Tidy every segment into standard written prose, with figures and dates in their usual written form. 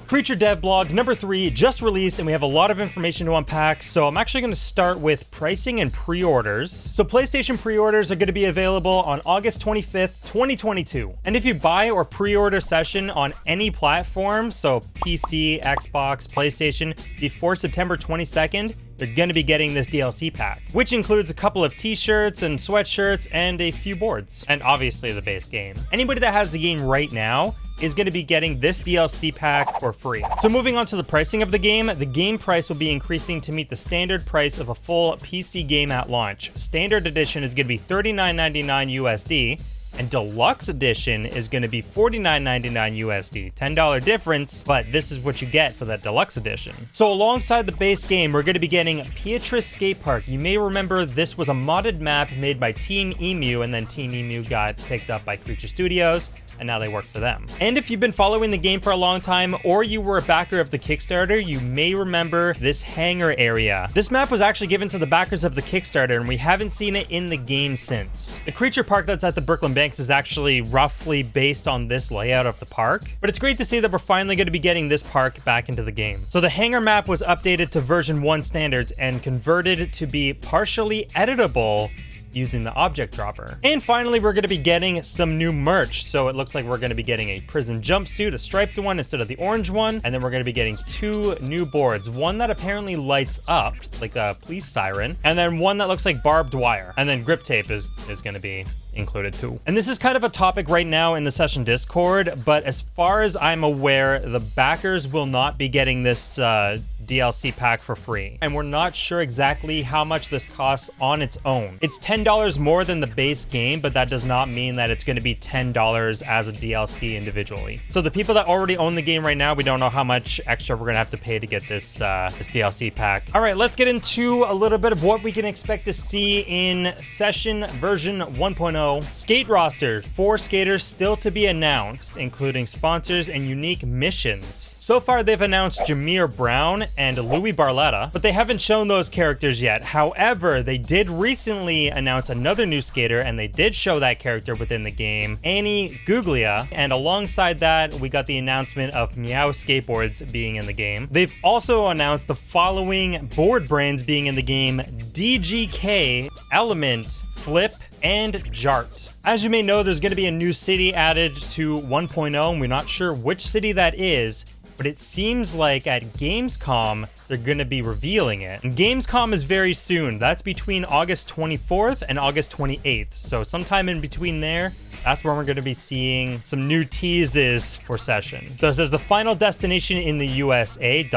Creature Dev Blog number 3 just released, and we have a lot of information to unpack, so I'm actually going to start with pricing and pre-orders. So PlayStation pre-orders are going to be available on August 25th, 2022. And if you buy or pre-order Session on any platform, so PC, Xbox, PlayStation, before September 22nd, they're going to be getting this DLC pack, which includes a couple of t-shirts and sweatshirts and a few boards, and obviously the base game. Anybody that has the game right now is going to be getting this DLC pack for free. So moving on to the pricing of the game price will be increasing to meet the standard price of a full PC game at launch. Standard edition is going to be $39.99 USD, and deluxe edition is going to be $49.99 USD. $10 difference, but this is what you get for that deluxe edition. So alongside the base game, we're going to be getting Beatrice Skate Park. You may remember this was a modded map made by Team Emu, and then Team Emu got picked up by Creature Studios, and now they work for them. And if you've been following the game for a long time, or you were a backer of the Kickstarter, you may remember this hangar area. This map was actually given to the backers of the Kickstarter, and we haven't seen it in the game since. The Creature Park that's at the Brooklyn Banks is actually roughly based on this layout of the park, but it's great to see that we're finally going to be getting this park back into the game. So the hangar map was updated to version 1 standards and converted to be partially editable using the object dropper. And finally, we're going to be getting some new merch. So it looks like we're going to be getting a prison jumpsuit, a striped one instead of the orange one. And then we're going to be getting 2 new boards. One that apparently lights up like a police siren, and then one that looks like barbed wire. And then grip tape is going to be included too. And this is kind of a topic right now in the Session Discord, but as far as I'm aware, the backers will not be getting this DLC pack for free. And we're not sure exactly how much this costs on its own. It's $10 more than the base game, but that does not mean that it's going to be $10 as a DLC individually. So the people that already own the game right now, we don't know how much extra we're going to have to pay to get this DLC pack. All right, let's get into a little bit of what we can expect to see in Session version 1.0. Skate roster, 4 skaters still to be announced, including sponsors and unique missions. So far, they've announced Jameer Brown and Louis Barletta, but they haven't shown those characters yet. However, they did recently announce another new skater, and they did show that character within the game, Annie Guglia, and alongside that, we got the announcement of Meow Skateboards being in the game. They've also announced the following board brands being in the game: DGK, Element, Flip, and Jart. As you may know, there's going to be a new city added to 1.0, and we're not sure which city that is, but it seems like at Gamescom, they're going to be revealing it. And Gamescom is very soon. That's between August 24th and August 28th. So sometime in between there, that's where we're going to be seeing some new teases for Session. So it says the final destination in the USA, ...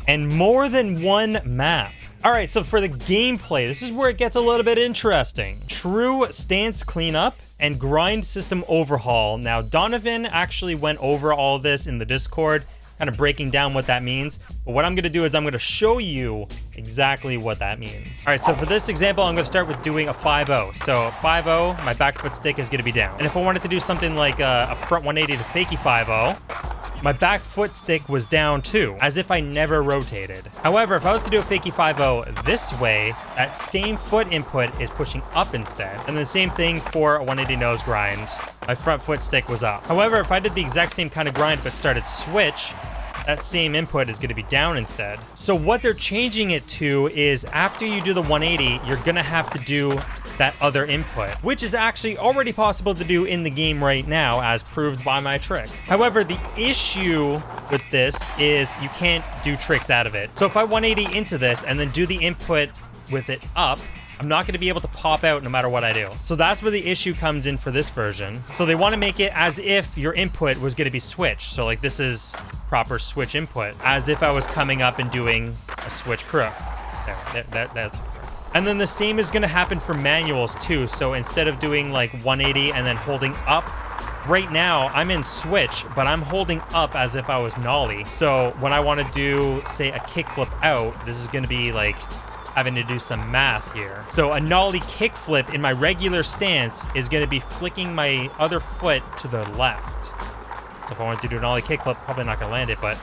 and more than one map. All right, so for the gameplay, this is where it gets a little bit interesting. True stance cleanup and grind system overhaul. Now, Donovan actually went over all this in the Discord, kind of breaking down what that means. But what I'm going to do is I'm going to show you exactly what that means. All right, so for this example, I'm going to start with doing a 5-0. So 5-0, my back foot stick is going to be down. And if I wanted to do something like a front 180 to fakie 5-0, my back foot stick was down too, as if I never rotated. However, if I was to do a fakie 5-0 this way, that same foot input is pushing up instead. And the same thing for a 180 nose grind. My front foot stick was up. However, if I did the exact same kind of grind but started switch, that same input is going to be down instead. So what they're changing it to is after you do the 180, you're going to have to do that other input, which is actually already possible to do in the game right now, as proved by my trick. However, the issue with this is you can't do tricks out of it. So if I 180 into this and then do the input with it up, I'm not going to be able to pop out no matter what I do. So that's where the issue comes in for this version. So they want to make it as if your input was going to be switched. So like this is proper switch input, as if I was coming up and doing a switch crook. That's. And then the same is going to happen for manuals too. So instead of doing like 180 and then holding up, right now I'm in switch, but I'm holding up as if I was nollie. So when I want to do, say, a kickflip out, this is going to be like having to do some math here. So a nollie kickflip in my regular stance is going to be flicking my other foot to the left. So if I wanted to do a nollie kickflip, probably not going to land it, but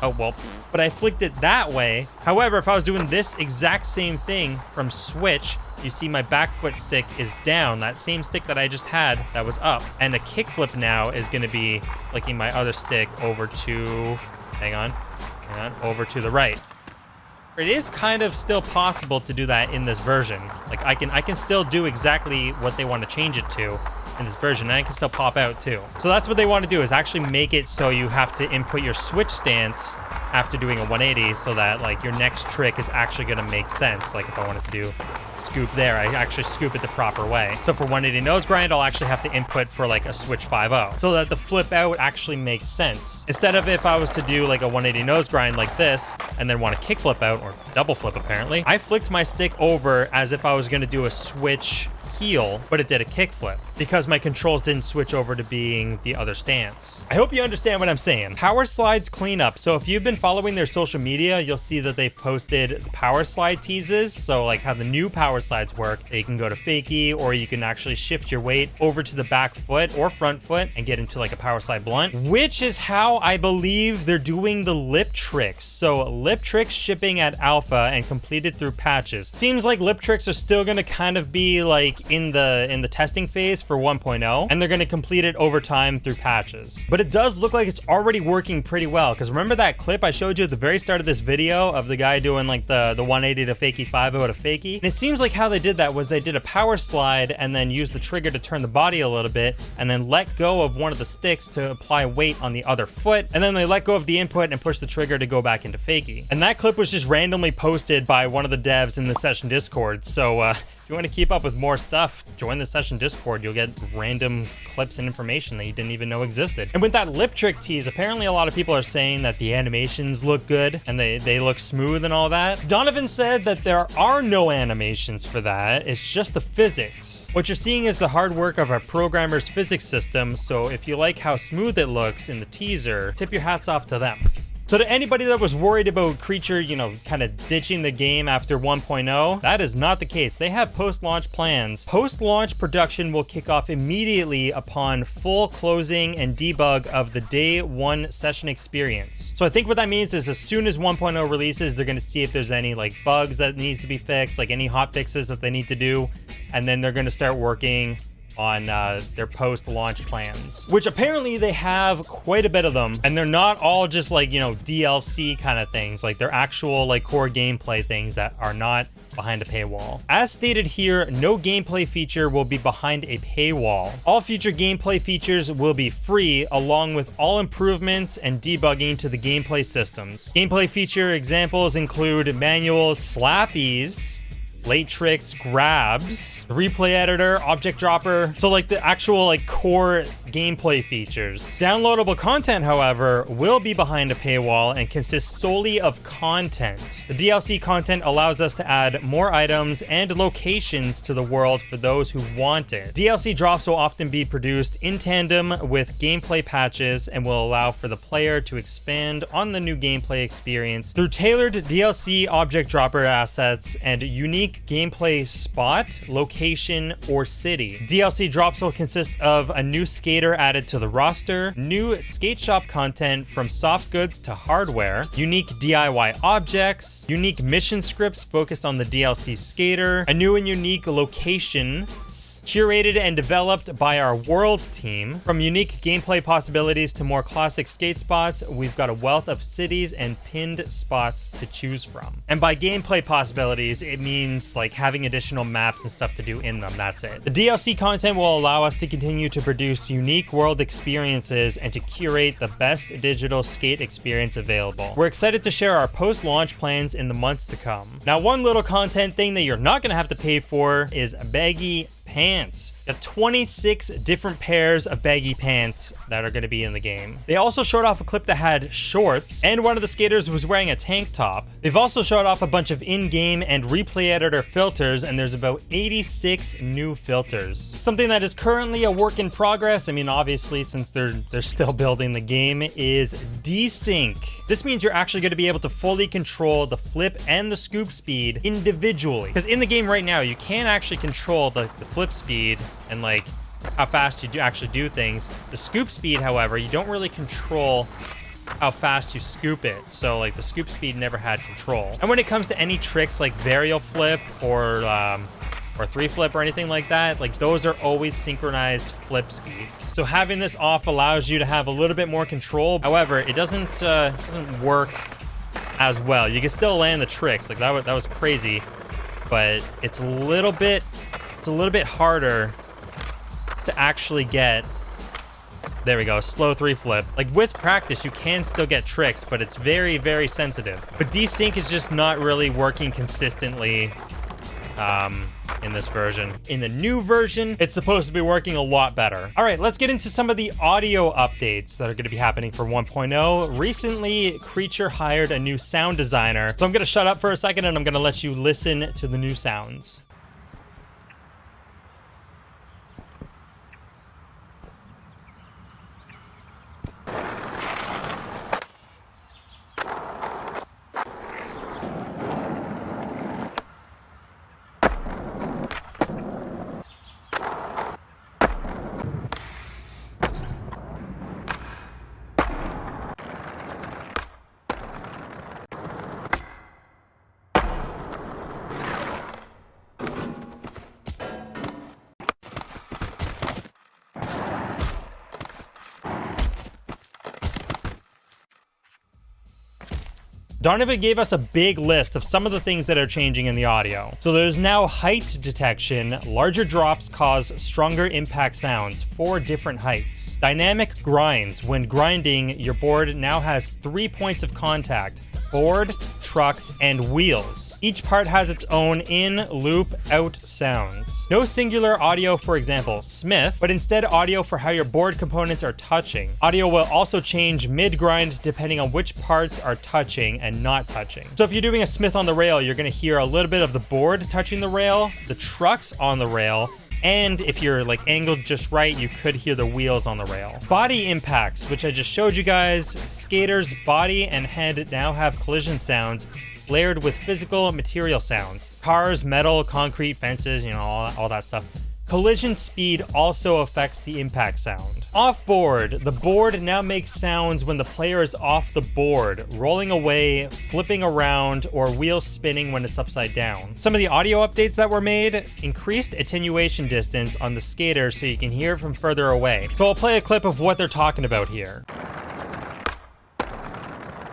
Oh, well, but I flicked it that way. However, if I was doing this exact same thing from switch, you see my back foot stick is down. That same stick that I just had that was up. And a kickflip now is going to be flicking my other stick over to, hang on, over to the right. It is kind of still possible to do that in this version. Like I can still do exactly what they want to change it to in this version, and I can still pop out too. So that's what they want to do, is actually make it so you have to input your switch stance after doing a 180, so that like your next trick is actually going to make sense. Like if I wanted to do scoop there, I actually scoop it the proper way. So for 180 nose grind, I'll actually have to input for like a switch 5-0, so that the flip out actually makes sense. Instead of if I was to do like a 180 nose grind like this, and then want to kick flip out, or double flip apparently, I flicked my stick over as if I was going to do a switch heel, but it did a kickflip because my controls didn't switch over to being the other stance. I hope you understand what I'm saying. Powerslides cleanup. So if you've been following their social media, you'll see that they've posted Powerslide teases. So like how the new Powerslides work, you can go to fakie, or you can actually shift your weight over to the back foot or front foot and get into like a Powerslide blunt, which is how I believe they're doing the lip tricks. So lip tricks shipping at alpha and completed through patches. Seems like lip tricks are still going to kind of be like in the testing phase for 1.0, and they're going to complete it over time through patches. But it does look like it's already working pretty well, because remember that clip I showed you at the very start of this video of the guy doing like the 180 to fakie 5-0 to fakie? And it seems like how they did that was they did a power slide and then used the trigger to turn the body a little bit, and then let go of one of the sticks to apply weight on the other foot, and then they let go of the input and push the trigger to go back into fakie. And that clip was just randomly posted by one of the devs in the session Discord. So if you want to keep up with more stuff, join the session Discord. You'll get random clips and information that you didn't even know existed. And with that lip trick tease, apparently a lot of people are saying that the animations look good and they look smooth and all that. Donovan said that there are no animations for that. It's just the physics. What you're seeing is the hard work of a programmer's physics system. So if you like how smooth it looks in the teaser, tip your hats off to them. So to anybody that was worried about crea-ture, you know, kind of ditching the game after 1.0, that is not the case. They have post-launch plans. Post-launch production will kick off immediately upon full closing and debug of the day one session experience. So I think what that means is as soon as 1.0 releases, they're going to see if there's any like bugs that needs to be fixed, like any hot fixes that they need to do, and then they're going to start working on their post-launch plans, which apparently they have quite a bit of them, and they're not all just like, you know, DLC kind of things. Like they're actual like core gameplay things that are not behind a paywall. As stated here, no gameplay feature will be behind a paywall. All future gameplay features will be free, along with all improvements and debugging to the gameplay systems. Gameplay feature examples include manual slappies, late tricks, grabs, replay editor, object dropper. So like the actual like core gameplay features. Downloadable content, however, will be behind a paywall and consists solely of content. The DLC content allows us to add more items and locations to the world for those who want it. DLC drops will often be produced in tandem with gameplay patches and will allow for the player to expand on the new gameplay experience through tailored DLC object dropper assets and unique gameplay spot, location, or city. DLC drops will consist of a new skater added to the roster, new skate shop content from soft goods to hardware, unique DIY objects, unique mission scripts focused on the DLC skater, a new and unique location curated and developed by our world team. From unique gameplay possibilities to more classic skate spots, we've got a wealth of cities and pinned spots to choose from. And by gameplay possibilities, it means like having additional maps and stuff to do in them. That's it. The DLC content will allow us to continue to produce unique world experiences and to curate the best digital skate experience available. We're excited to share our post-launch plans in the months to come. Now, one little content thing that you're not going to have to pay for is baggy pants. Got 26 different pairs of baggy pants that are going to be in the game. They also showed off a clip that had shorts, and one of the skaters was wearing a tank top. They've also showed off a bunch of in-game and replay editor filters, and there's about 86 new filters. Something that is currently a work in progress, I mean obviously since they're still building the game, is desync. This means you're actually going to be able to fully control the flip and the scoop speed individually. Because in the game right now, you can't actually control the flip speed and like how fast you actually do things. The scoop speed, however, you don't really control how fast you scoop it. So like the scoop speed never had control. And when it comes to any tricks like varial flip or 3-flip or anything like that, like those are always synchronized flip speeds. So having this off allows you to have a little bit more control. However, it doesn't work as well. You can still land the tricks. Like that was crazy, but it's a little bit harder to actually get. There we go, slow 3-flip. Like with practice, you can still get tricks, but it's very, very sensitive. But desync is just not really working consistently in this version. In the new version, it's supposed to be working a lot better. All right, let's get into some of the audio updates that are going to be happening for 1.0. Recently, crea-ture hired a new sound designer. So I'm going to shut up for a second and I'm going to let you listen to the new sounds. Donovan gave us a big list of some of the things that are changing in the audio. So there's now height detection. Larger drops cause stronger impact sounds for different heights. Dynamic grinds. When grinding, your board now has 3 points of contact: board, trucks, and wheels. Each part has its own in, loop, out sounds. No singular audio, for example, Smith, but instead audio for how your board components are touching. Audio will also change mid-grind depending on which parts are touching and not touching. So if you're doing a Smith on the rail, you're going to hear a little bit of the board touching the rail, the trucks on the rail, and if you're like angled just right, you could hear the wheels on the rail. Body impacts, which I just showed you guys. Skaters' body and head now have collision sounds layered with physical material sounds. Cars, metal, concrete, fences, you know, all that stuff. Collision speed also affects the impact sound. Off-board. The board now makes sounds when the player is off the board, rolling away, flipping around, or wheel spinning when it's upside down. Some of the audio updates that were made: increased attenuation distance on the skater so you can hear it from further away. So I'll play a clip of what they're talking about here.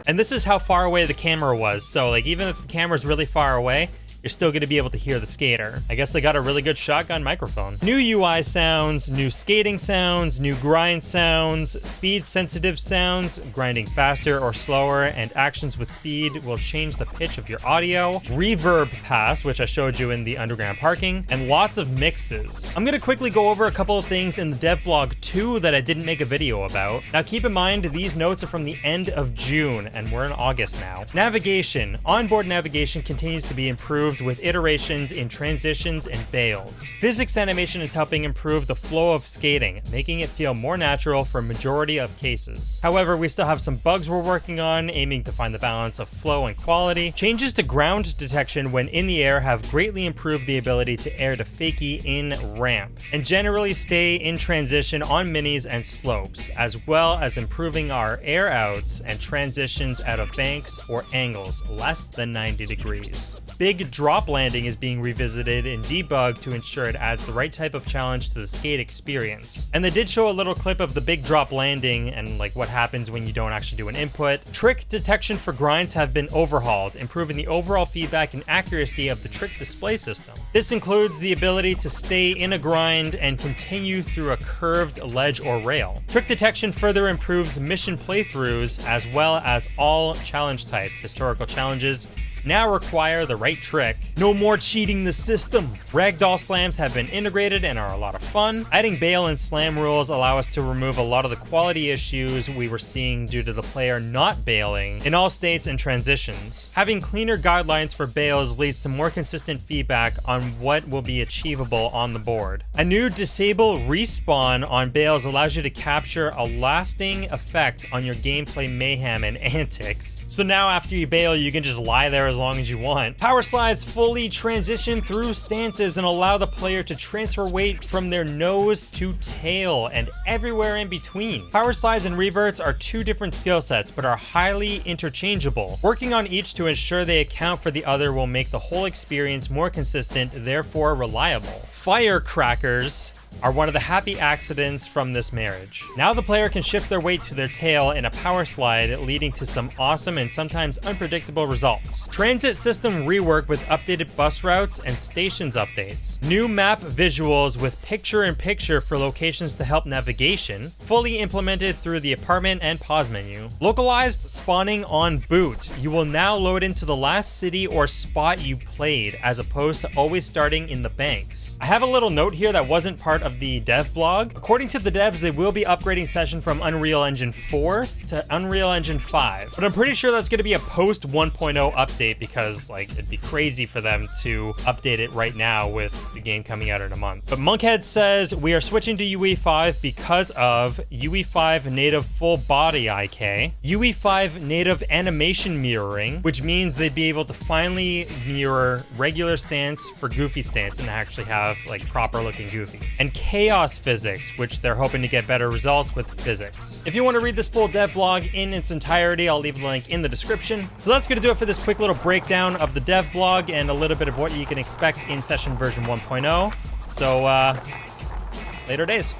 And this is how far away the camera was. So like even if the camera's really far away, you're still going to be able to hear the skater. I guess they got a really good shotgun microphone. New UI sounds, new skating sounds, new grind sounds, speed sensitive sounds, grinding faster or slower, and actions with speed will change the pitch of your audio. Reverb pass, which I showed you in the underground parking, and lots of mixes. I'm going to quickly go over a couple of things in the dev blog 2 that I didn't make a video about. Now keep in mind, these notes are from the end of June, and we're in August now. Navigation. Onboard navigation continues to be improved with iterations in transitions and bales. Physics animation is helping improve the flow of skating, making it feel more natural for a majority of cases. However, we still have some bugs we're working on, aiming to find the balance of flow and quality. Changes to ground detection when in the air have greatly improved the ability to air to fakie in ramp, and generally stay in transition on minis and slopes, as well as improving our air outs and transitions out of banks or angles less than 90 degrees. Big drop landing is being revisited and debugged to ensure it adds the right type of challenge to the skate experience. And they did show a little clip of the big drop landing and like what happens when you don't actually do an input. Trick detection for grinds have been overhauled, improving the overall feedback and accuracy of the trick display system. This includes the ability to stay in a grind and continue through a curved ledge or rail. Trick detection further improves mission playthroughs as well as all challenge types. Historical challenges now require the right trick. No more cheating the system. Ragdoll slams have been integrated and are a lot of fun. Adding bail and slam rules allow us to remove a lot of the quality issues we were seeing due to the player not bailing in all states and transitions. Having cleaner guidelines for bails leads to more consistent feedback on what will be achievable on the board. A new disable respawn on bails allows you to capture a lasting effect on your gameplay mayhem and antics. So now after you bail, you can just lie there as long as you want. Powerslides fully transition through stances and allow the player to transfer weight from their nose to tail and everywhere in between. Powerslides and reverts are two different skill sets, but are highly interchangeable. Working on each to ensure they account for the other will make the whole experience more consistent, therefore reliable. Firecrackers are one of the happy accidents from this marriage. Now the player can shift their weight to their tail in a power slide, leading to some awesome and sometimes unpredictable results. Transit system rework with updated bus routes and stations updates. New map visuals with picture-in-picture for locations to help navigation, fully implemented through the apartment and pause menu. Localized spawning on boot. You will now load into the last city or spot you played, as opposed to always starting in the banks. I have a little note here that wasn't part of the dev blog. According to the devs, they will be upgrading Session from Unreal Engine 4 to Unreal Engine 5, but I'm pretty sure that's going to be a post 1.0 update, because like it'd be crazy for them to update it right now with the game coming out in a month. But Monkhead says we are switching to UE5 because of UE5 native full body IK, UE5 native animation mirroring, which means they'd be able to finally mirror regular stance for goofy stance and actually have like proper looking goofy, and chaos physics, which they're hoping to get better results with physics. If you want to read this full dev blog in its entirety, I'll leave the link in the description. So that's going to do it for this quick little breakdown of the dev blog and a little bit of what you can expect in Session version 1.0. So later days.